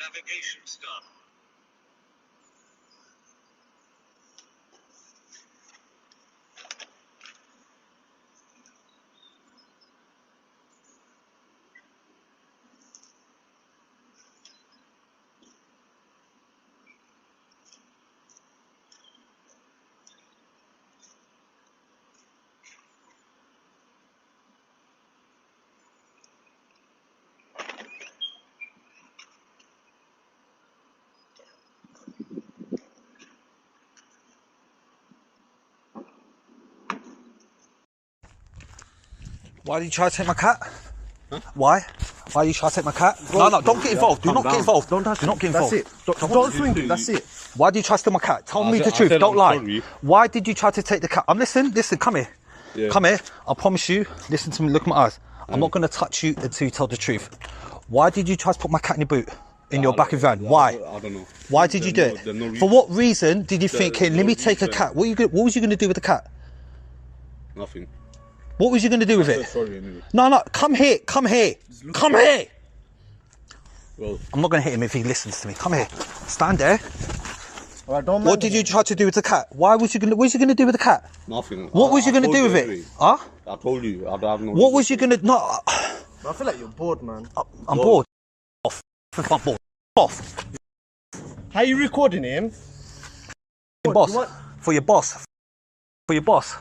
Navigation start. Why did you try to take my cat? Huh? Why? Why did you try to take my cat? No, don't get involved. Do not get involved. Do not get involved. That's it. Don't swing him. That's it. Why did you try to steal my cat? Tell me the truth. Don't lie. Sorry. Why did you try to take the cat? Listen, come here. Yeah. Come here. I promise you. Listen to me. Look at my eyes. I'm not going to touch you until you tell the truth. Why did you try to put my cat in your boot? In your back of your van? Why? I don't know. Why did you do it? No For what reason did you think, hey, let me take a cat? What was you going to do with the cat? Nothing. What was you going to do with it? Sorry, anyway. No, come here. Come here. Well, I'm not going to hit him if he listens to me. Come here. Stand there. all right, don't. What did you try to do with the cat? What was you going to do with the cat? Nothing. What was you going to do with it? Huh? I told you. I don't have no. What was you going to... No. I feel like you're bored, man. I'm bored. Off. I'm bored. Off. How are you recording him? Boss. For your boss. For your boss.